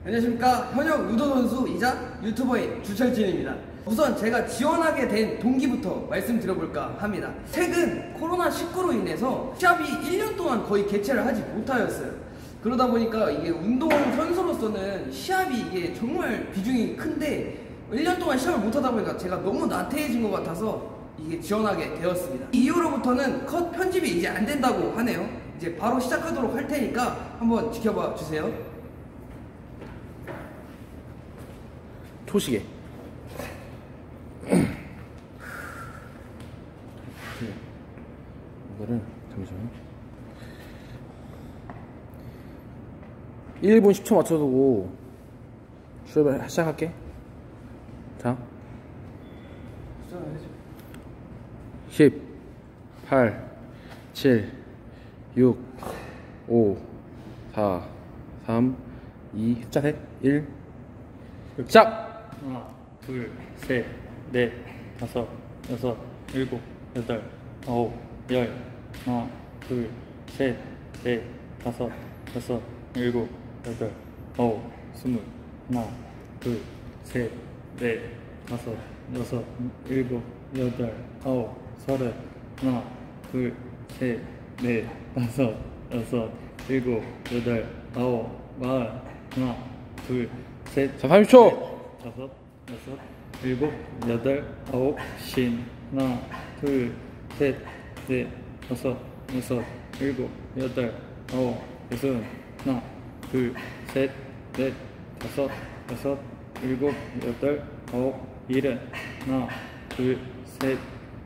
안녕하십니까. 현역 유도 선수이자 유튜버인 주철진입니다. 우선 제가 지원하게 된 동기부터 말씀드려볼까 합니다. 최근 코로나19로 인해서 시합이 1년 동안 거의 개최를 하지 못하였어요. 그러다 보니까 이게 운동 선수로서는 시합이 이게 정말 비중이 큰데 1년 동안 시합을 못하다 보니까 제가 너무 나태해진 것 같아서 이게 지원하게 되었습니다. 이후로부터는 컷 편집이 이제 안 된다고 하네요. 이제 바로 시작하도록 할 테니까 한번 지켜봐 주세요. 초시계. 이거를 잠시만요. 1분 10초 맞춰두고 출발 시작할게. 자, 10, 8, 7, 6, 5, 4, 3, 2, 시작해. 1, 시작! 하나, 둘, 셋, 넷, 다섯, 여섯, 일곱, 여덟, 아홉, 열. 하나, 둘, 셋, 넷, 다섯, 여섯, 일곱, 여덟, 아홉, 스물. 하나, 둘, 셋, 넷, 다섯, 여섯, 일곱, 여덟, 아홉, 서른. 하나, 둘, 셋, 넷, 다섯, 여섯, 일곱, 여덟, 아홉, 마흔. 하나, 둘, 셋. 자, 30초! 다섯, 여섯, 일곱, 여덟, 아홉, 쉰. 하나, 둘, 셋, 넷, 다섯, 여섯, 일곱, 여덟, 아홉, 여섯. 하나, 둘, 셋, 넷, 다섯, 여섯, 일곱, 여덟, 아홉, 일흔. 하나, 둘, 셋,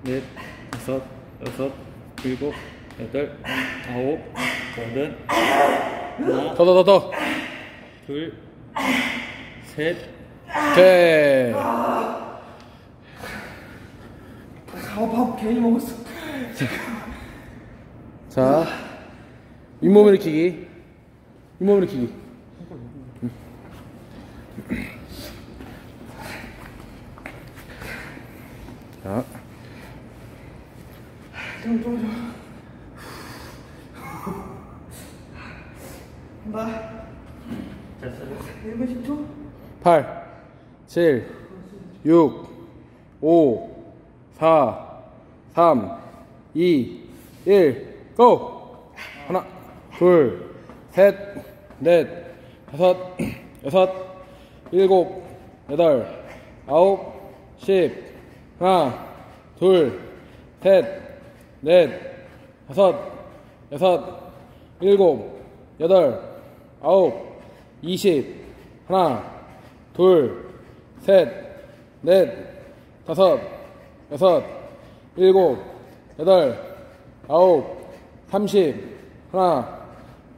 넷, 다섯, 여섯, 일곱, 여덟, 아홉, 여덟. 하나, 더. 둘, 셋. 오케이. 밥 괜히 먹었어. 자, 윗몸 일으키기. 윗몸 일으키기. 자, 좀. 나 1분 10초? 8, 7, 6, 5, 4, 3, 2, 1, 고! 하나, 둘, 셋, 넷, 다섯, 여섯, 일곱, 여덟, 아홉, 십. 하나, 둘, 셋, 넷, 다섯, 여섯, 일곱, 여덟, 아홉, 20. 하나, 둘, 셋, 넷, 다섯, 여섯, 일곱, 여덟, 아홉, 30. 하나,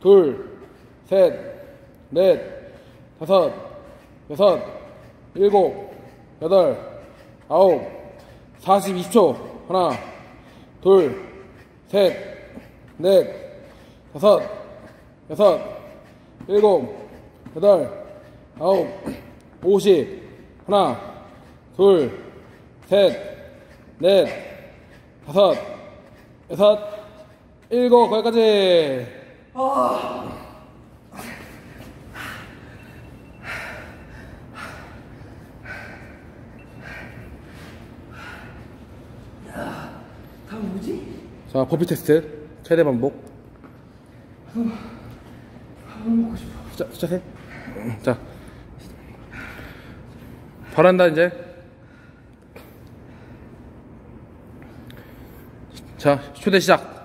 둘, 셋, 넷, 다섯, 여섯, 일곱, 여덟, 아홉, 40, 20초. 하나, 둘, 셋, 넷, 다섯, 여섯, 일곱, 여덟, 아홉, 50. 하나, 둘, 셋, 넷, 다섯, 여섯, 일곱. 거기까지. 다음 뭐지? 자, 버피 테스트. 최대 반복. 밥 먹고 싶어. 숫자 셋. 자, 바란다 이제. 자, 휴대 시작.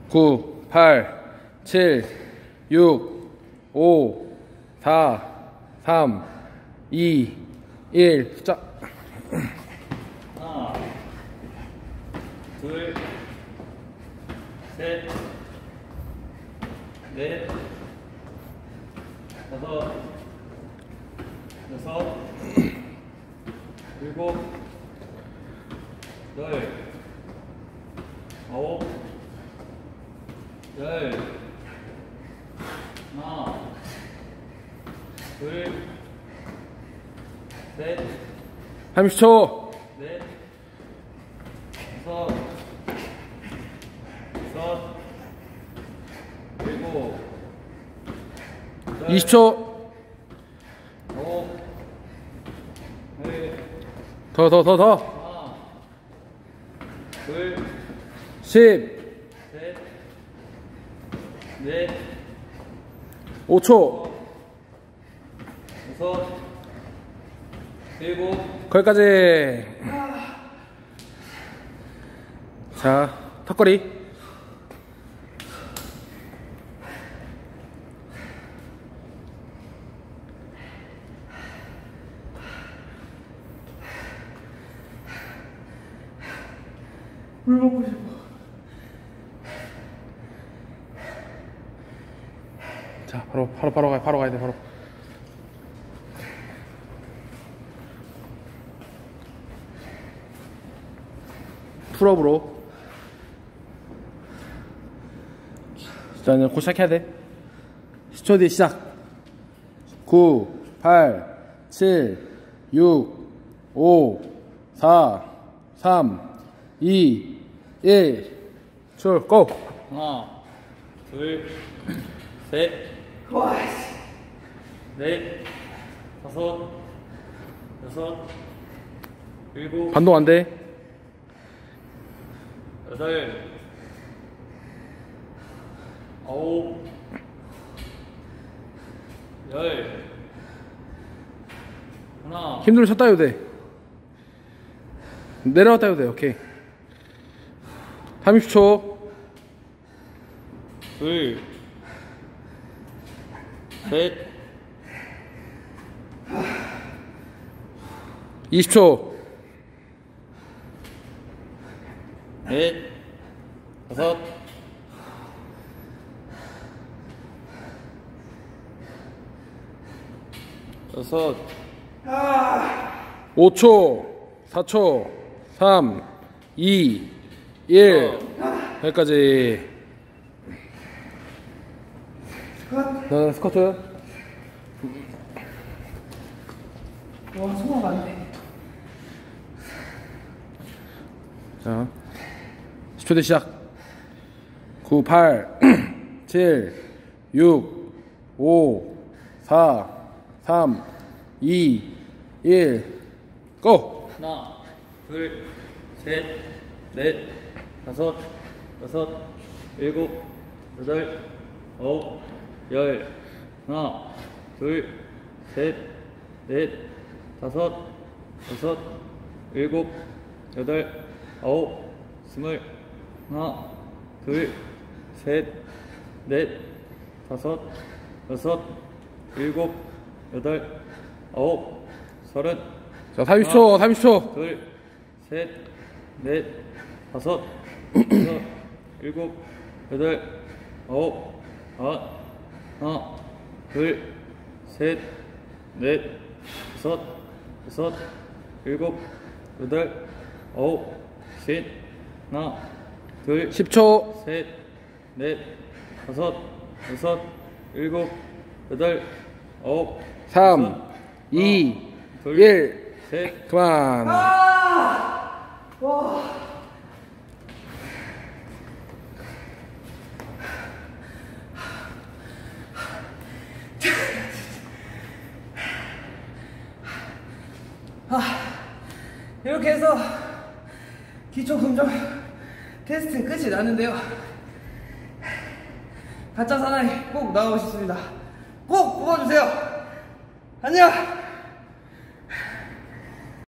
9, 8, 7, 6, 5, 4, 3, 2, 1. 숫자. 하나, 둘, 셋, 넷, 다섯, 여섯, 일곱, 여덟, 아홉, 열. 하나, 둘, 셋, 30초. 넷, 다섯, 여섯, 일곱, 20초. 더. 하나, 둘, 10, 셋, 넷, 5초. 여섯, 일곱, 거기까지. 자, 턱걸이. 물 먹고 싶어. 자, 바로 가야 돼, 바로. 풀업으로. 자, 이제 곧 시작해야 돼. 10초 뒤에 시작. 9, 8, 7, 6, 5, 4, 3, 2, 1. 출, 고! 하나, 둘, 셋, 와, 씨. 넷, 다섯, 여섯, 일곱, 반동 안 돼. 여덟, 아홉, 열, 하나, 힘들면 쳤다 해도 돼. 내려갔다 해도 돼. 오케이. 30초. 둘, 셋, 20초. 넷, 다섯, 여섯, 5초. 4초. 3, 2, 1. 여기까지. 자, 스쿼트. 와, 소화가 안 돼. 자, 10초 뒤 시작. 9, 8, 7, 6, 5, 4, 3, 2, 1. 고! 하나, 둘, 셋, 넷, 다섯, 여섯, 일곱, 여덟, 아홉, 열. 하나, 둘, 셋, 넷, 다섯, 여섯, 일곱, 여덟, 아홉, 스물. 하나, 둘, 셋, 넷, 다섯, 여섯, 일곱, 여덟, 아홉, 서른. 자, 30초, 30초. 둘, 셋, 넷, 다섯, 여섯, 일곱, 여덟, 아홉, 하나, 둘, 셋, 넷, 다섯, 여섯, 일곱, 여덟, 아홉, 셋, 하나, 둘, 10초. 셋, 넷, 다섯, 여섯, 일곱, 여덟, 아홉, 3, 여섯, 2, 하나, 둘, 1. 셋, 그만. 이렇게 해서 기초 긍정 테스트 끝이 나는데요. 가짜 사나이 꼭 나가고 싶습니다. 꼭 뽑아주세요. 안녕.